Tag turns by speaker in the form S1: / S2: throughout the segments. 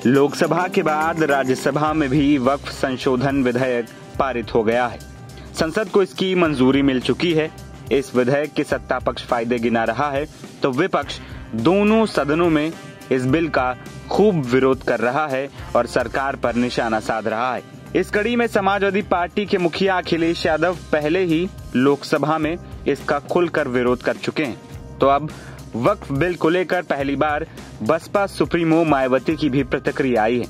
S1: लोकसभा के बाद राज्यसभा में भी वक्फ संशोधन विधेयक पारित हो गया है। संसद को इसकी मंजूरी मिल चुकी है। इस विधेयक के सत्ता पक्ष फायदे गिना रहा है तो विपक्ष दोनों सदनों में इस बिल का खूब विरोध कर रहा है और सरकार पर निशाना साध रहा है। इस कड़ी में समाजवादी पार्टी के मुखिया अखिलेश यादव पहले ही लोकसभा में इसका खुलकर विरोध कर चुके हैं। तो अब वक्फ बिल को लेकर पहली बार बसपा सुप्रीमो मायावती की भी प्रतिक्रिया आई है।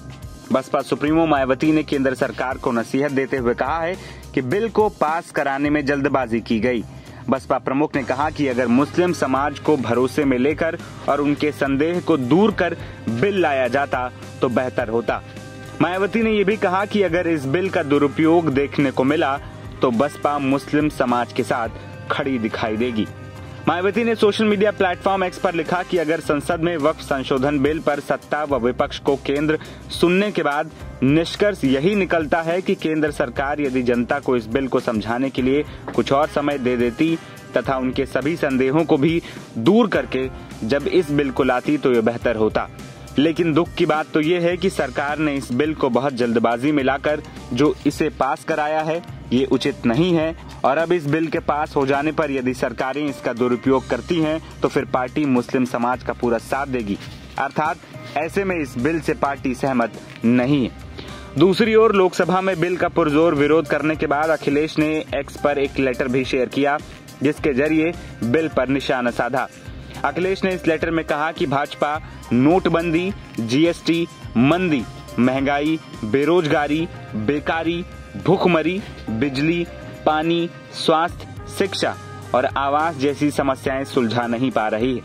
S1: बसपा सुप्रीमो मायावती ने केंद्र सरकार को नसीहत देते हुए कहा है कि बिल को पास कराने में जल्दबाजी की गई। बसपा प्रमुख ने कहा कि अगर मुस्लिम समाज को भरोसे में लेकर और उनके संदेह को दूर कर बिल लाया जाता तो बेहतर होता। मायावती ने यह भी कहा कि अगर इस बिल का दुरुपयोग देखने को मिला तो बसपा मुस्लिम समाज के साथ खड़ी दिखाई देगी। मायावती ने सोशल मीडिया प्लेटफॉर्म एक्स पर लिखा कि अगर संसद में वक्फ संशोधन बिल पर सत्ता व विपक्ष को केंद्र सुनने के बाद निष्कर्ष यही निकलता है कि केंद्र सरकार यदि जनता को इस बिल को समझाने के लिए कुछ और समय दे देती तथा उनके सभी संदेहों को भी दूर करके जब इस बिल को लाती तो यह बेहतर होता। लेकिन दुख की बात तो ये है कि सरकार ने इस बिल को बहुत जल्दबाजी में लाकर जो इसे पास कराया है ये उचित नहीं है और अब इस बिल के पास हो जाने पर यदि सरकारें इसका दुरुपयोग करती हैं तो फिर पार्टी मुस्लिम समाज का पूरा साथ देगी। अर्थात ऐसे में इस बिल से पार्टी सहमत नहीं है। दूसरी ओर लोकसभा में बिल का पुरजोर विरोध करने के बाद अखिलेश ने एक्स पर एक लेटर भी शेयर किया जिसके जरिए बिल पर निशाना साधा। अखिलेश ने इस लेटर में कहा कि भाजपा नोटबंदी, जीएसटी, मंदी, महंगाई, बेरोजगारी, बेकारी, भूखमरी, बिजली, पानी, स्वास्थ्य, शिक्षा और आवास जैसी समस्याएं सुलझा नहीं पा रही है,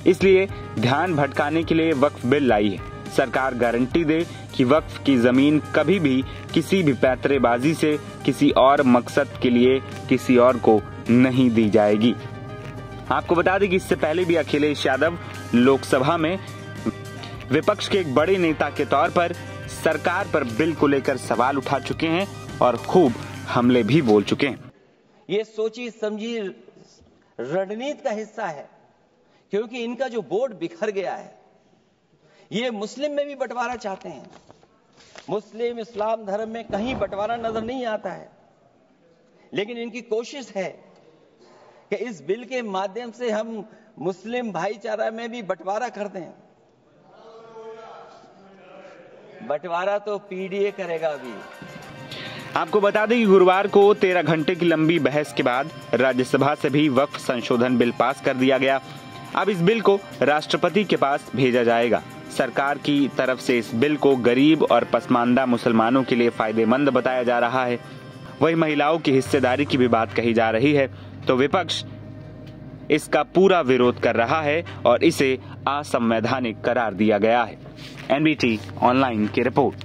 S1: इसलिए ध्यान भटकाने के लिए वक्फ बिल लाई है। सरकार गारंटी दे कि वक्फ की जमीन कभी भी किसी भी पैंतरेबाजी से किसी और मकसद के लिए किसी और को नहीं दी जाएगी। आपको बता दें कि इससे पहले भी अखिलेश यादव लोकसभा में विपक्ष के एक बड़े नेता के तौर पर सरकार पर बिल को लेकर सवाल उठा चुके हैं और खूब हमले भी बोल चुके हैं।
S2: ये सोची समझी रणनीति का हिस्सा है क्योंकि इनका जो बोर्ड बिखर गया है। ये मुस्लिम में भी बंटवारा चाहते हैं। मुस्लिम इस्लाम धर्म में कहीं बंटवारा नजर नहीं आता है, लेकिन इनकी कोशिश है कि इस बिल के माध्यम से हम मुस्लिम भाईचारा में भी बंटवारा करते हैं। बंटवारा तो पीडीए करेगा। अभी
S1: आपको बता दें कि गुरुवार को 13 घंटे की लंबी बहस के बाद राज्यसभा से भी वक्फ संशोधन बिल पास कर दिया गया। अब इस बिल को राष्ट्रपति के पास भेजा जाएगा। सरकार की तरफ से इस बिल को गरीब और पसमानदा मुसलमानों के लिए फायदेमंद बताया जा रहा है। वही महिलाओं की हिस्सेदारी की भी बात कही जा रही है, तो विपक्ष इसका पूरा विरोध कर रहा है और इसे असंवैधानिक करार दिया गया है। एनबीटी ऑनलाइन की रिपोर्ट।